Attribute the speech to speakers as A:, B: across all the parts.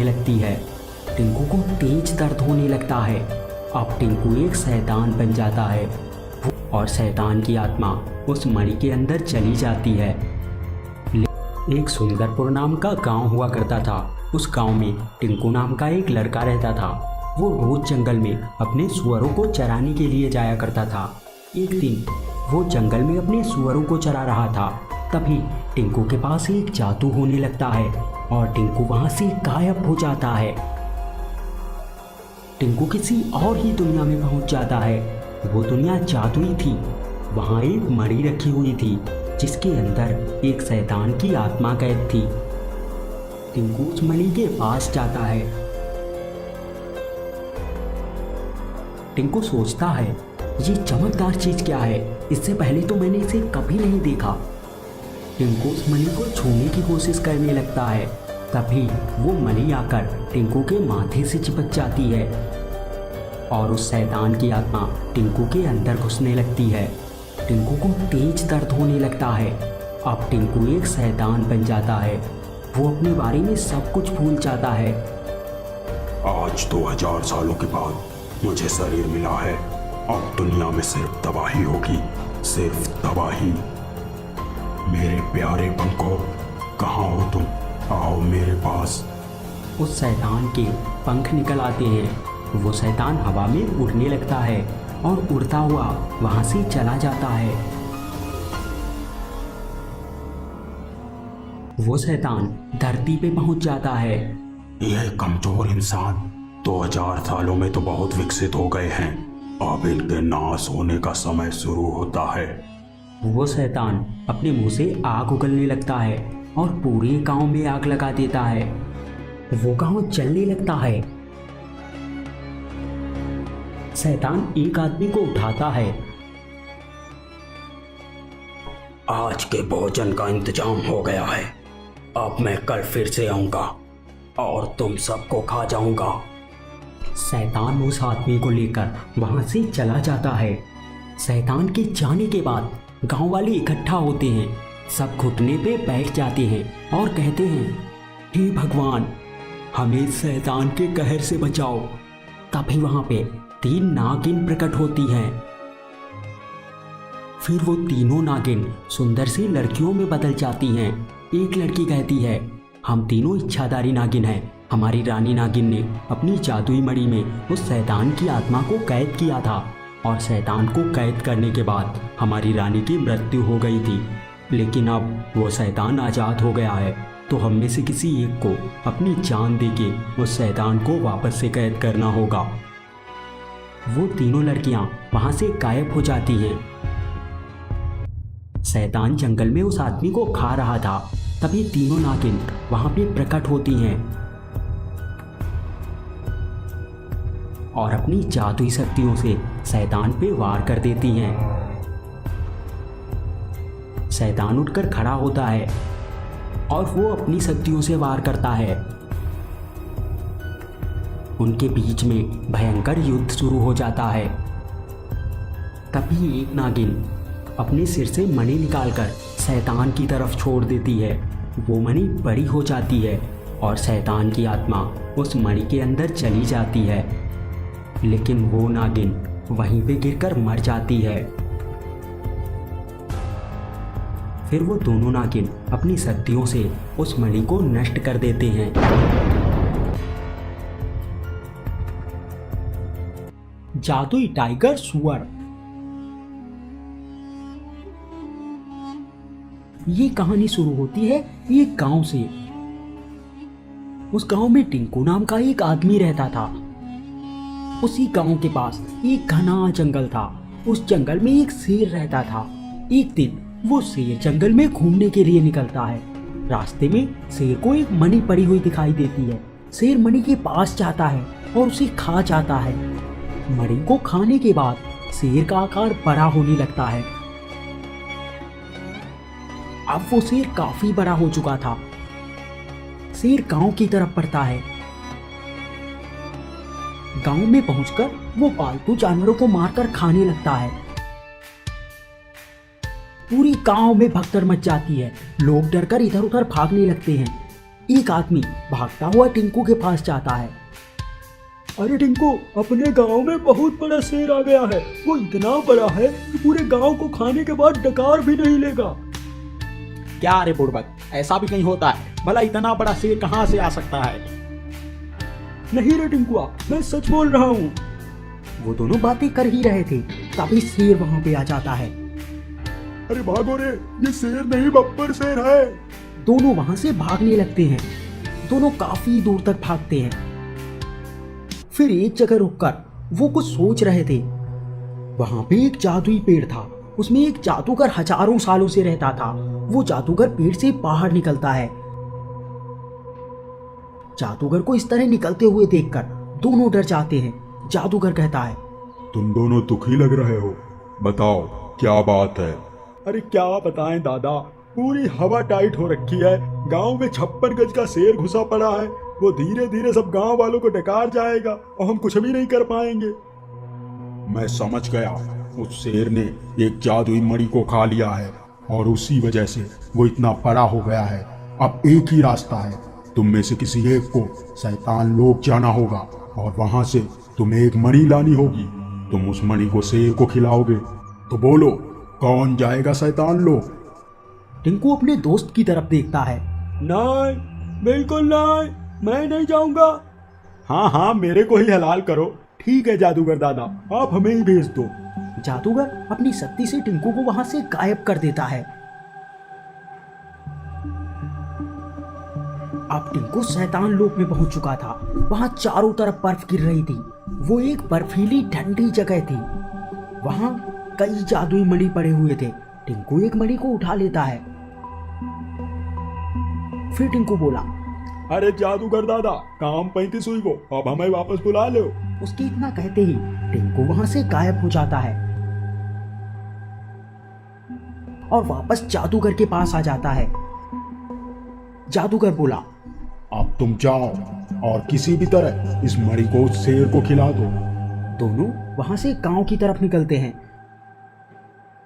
A: लगती है। टिंकू को तेज दर्द होने लगता है। अब टिंकू एक शैतान बन जाता है और शैतान की आत्मा उस मणि के अंदर चली जाती है। एक सुंदरपुर नाम का गांव हुआ करता था। उस गांव में टिंकू नाम का एक लड़का रहता था। वो रोज जंगल में अपने सुअरों को चराने के लिए जाया करता था। एक दिन वो जंगल में अपने सुअरों को चरा रहा था, तभी टिंकू के पास एक जादू होने लगता है और टिंकू वहां से गायब हो जाता है। टिंकू किसी और ही दुनिया में पहुंच जाता है। वो दुनिया जादुई थी। वहां एक मणि रखी हुई थी जिसके अंदर एक शैतान की आत्मा कैद थी। टिंकू उस मणि के पास जाता है। टिंकू सोचता है, ये चमकदार चीज क्या है? इससे पहले तो मैंने इसे कभी नहीं देखा। टिंकू उस मणि को छूने की कोशिश करने लगता है, तभी वो मणि आकर टिंकू के माथे से चिपक जाती है और उस शैतान की आत्मा टिंकू के अंदर घुसने लगती है। टिंकू को तेज दर्द होने लगता है। अब टिंकू एक शैतान बन जाता है। वो अपने बारे में सब कुछ भूल जाता है।
B: आज 2000 सालों के बाद मुझे शरीर मिला है। अब दुनिया में सिर्फ तबाही होगी, सिर्फ तबाही। मेरे प्यारे बंको, कहाँ हो तुम? आओ मेरे पास।
A: उस शैतान के पंख निकल आते हैं। वो शैतान हवा में उड़ने लगता है और उड़ता हुआ वहां से चला जाता है। वो शैतान धरती पे पहुंच जाता है।
B: यह कमजोर इंसान 2000 सालों में तो बहुत विकसित हो गए हैं। अब इनके नाश होने का समय शुरू होता है।
A: वो शैतान अपने मुंह से आग उगलने लगता है और पूरे गांव में आग लगा देता है। वो गांव जलने लगता है। शैतान एक आदमी को उठाता है।
B: आज के भोजन का इंतजाम हो गया है। अब मैं कल फिर से आऊंगा और तुम सबको खा जाऊंगा।
A: शैतान उस आदमी को लेकर वहां से चला जाता है। शैतान के जाने के बाद गांव वाले इकट्ठा होते हैं। सब घुटने पे बैठ जाते हैं और कहते हैं, हे भगवान, हमें शैतान के कहर से बचाओ। तभी वहां पे 3 नागिन प्रकट होती हैं। फिर वो तीनों नागिन सुंदर सी लड़कियों में बदल जाती हैं। एक लड़की कहती है, हम तीनों इच्छाधारी नागिन हैं। हमारी रानी नागिन ने अपनी जादुई मणि में उस शैतान की आत्मा को कैद किया था और शैतान को कैद करने के बाद हमारी रानी की मृत्यु हो गई थी। लेकिन अब वो शैतान आज़ाद हो गया है, तो हम में से किसी एक को अपनी जान देके उस शैतान को वापस से कैद करना होगा। वो तीनों लड़कियां वहां से गायब हो जाती हैं। शैतान जंगल में उस आदमी को खा रहा था। तभी तीनों नागिन वहां पे प्रकट होती हैं और अपनी जादुई शक्तियों से शैतान पे वार कर देती हैं। शैतान उठकर खड़ा होता है और वो अपनी शक्तियों से वार करता है। उनके बीच में भयंकर युद्ध शुरू हो जाता है। तभी एक नागिन अपने सिर से मणि निकालकर शैतान की तरफ छोड़ देती है। वो मणि बड़ी हो जाती है और शैतान की आत्मा उस मणि के अंदर चली जाती है, लेकिन वो नागिन वहीं पे गिरकर मर जाती है। फिर वो दोनों नागिन अपनी शक्तियों से उस मणि को नष्ट कर देते हैं। जादुई टाइगर सुअर। ये कहानी शुरू होती है एक गांव से। उस गांव में टिंकू नाम का एक आदमी रहता था। उसी गांव के पास एक घना जंगल था। उस जंगल में एक शेर रहता था। एक दिन वो शेर जंगल में घूमने के लिए निकलता है। रास्ते में शेर को एक मणि पड़ी हुई दिखाई देती है। शेर मणि के पास जाता है और उसे खा जाता है। मणि को खाने के बाद शेर का आकार बड़ा होने लगता है। अब वो शेर काफी बड़ा हो चुका था। शेर गांव की तरफ बढ़ता है। गांव में पहुंचकर वो पालतू जानवरों को मारकर खाने लगता है। पूरी गांव में भगदड़ मच जाती है। लोग डरकर इधर उधर भागने लगते हैं। एक आदमी भागता हुआ टिंकू के पास जाता है।
C: अरे टिंकू, अपने गांव में बहुत बड़ा शेर आ गया है। वो इतना बड़ा है कि पूरे गांव को खाने के बाद डकार भी नहीं लेगा।
D: क्या रे बुड़बक, ऐसा भी नहीं होता है। भला इतना बड़ा शेर कहाँ से आ सकता है?
C: नहीं रे टिंकुआ, मैं सच बोल रहा हूँ।
A: वो दोनों बातें कर ही रहे थे, तभी शेर वहां पे आ जाता है।
C: अरे भागो रे, ये शेर नहीं बब्बर शेर है।
A: दोनों वहां से भागने लगते हैं। दोनों काफी दूर तक भागते हैं। फिर एक जगह रुककर वो कुछ सोच रहे थे। वहां पे एक जादुई पेड़ था। उसमें एक जादूगर हजारों सालों से रहता था। वो जादूगर पेड़ से बाहर निकलता है। जादूगर को इस तरह निकलते हुए देखकर दोनों डर जाते हैं। जादूगर कहता है,
B: तुम दोनों दुखी लग रहे हो, बताओ क्या बात है।
C: अरे क्या बताएं दादा, पूरी हवा टाइट हो रखी है। गांव में 56 गज का शेर घुसा पड़ा है। वो धीरे धीरे सब गांव वालों को डकार जाएगा और हम कुछ भी नहीं कर पाएंगे।
B: मैं समझ गया, उस शेर ने एक जादुई मणि को खा लिया है और उसी वजह से वो इतना बड़ा हो गया है। अब एक ही रास्ता है, तुम में से किसी एक को शैतान लोक जाना होगा और वहां से तुम्हें एक मणि लानी होगी। तुम उस मणि को शेर को खिलाओगे। तो बोलो, कौन जाएगा शैतान लोक?
A: टिंकू अपने दोस्त की तरफ देखता है।
C: नहीं, बिल्कुल नहीं, मैं नहीं जाऊंगा। हाँ हाँ, मेरे को ही हलाल करो। ठीक है जादूगर दादा, आप हमें ही भेज दो।
A: जादूगर अपनी शक्ति से टिंकू को वहां से गायब कर देता है। अब टिंकू शैतान लोक में पहुंच चुका था। वहां चारों तरफ बर्फ गिर रही थी। वो एक बर्फीली ठंडी जगह थी। वहां कई जादुई मणि पड़े हुए थे। टिंकू एक मणि को उठा लेता है। फिर टिंकू बोला,
C: अरे जादूगर दादा, काम 35 हुई वो, अब हमें वापस बुला लो।
A: उसके इतना कहते ही टिंकू वहां से गायब हो जाता है और वापस जादूगर के पास आ जाता है। जादूगर बोला,
B: अब तुम जाओ और किसी भी तरह इस मणि को उस शेर को खिला दो।
A: दोनों वहां से गांव की तरफ निकलते हैं।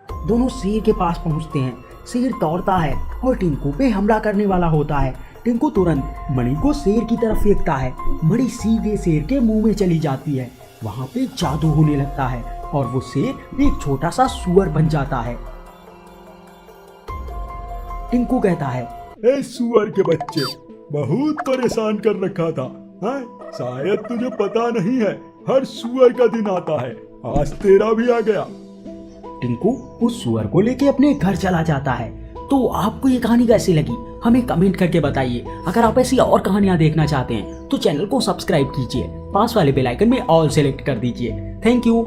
A: दोनों शेर के पास पहुंचते हैं। शेर दौड़ता है और टिंकू पे हमला करने वाला होता है। टिंकू तुरंत मणि को शेर की तरफ फेंकता है। मणि सीधे शेर के मुंह में चली जाती है। वहां पे जादू होने लगता है और वो शेर एक छोटा सा सुअर बन जाता है। टिंकू कहता है,
C: ए सुअर के बच्चे, बहुत परेशान कर रखा था। हाँ, शायद तुझे पता नहीं है, हर सुअर का दिन आता है। आज तेरा भी आ गया।
A: टिंकू उस सुअर को लेके अपने घर चला जाता है। तो आपको ये कहानी कैसी लगी हमें कमेंट करके बताइए। अगर आप ऐसी और कहानियां देखना चाहते हैं तो चैनल को सब्सक्राइब कीजिए। पास वाले बेल आइकन में ऑल सेलेक्ट कर दीजिए। Thank you.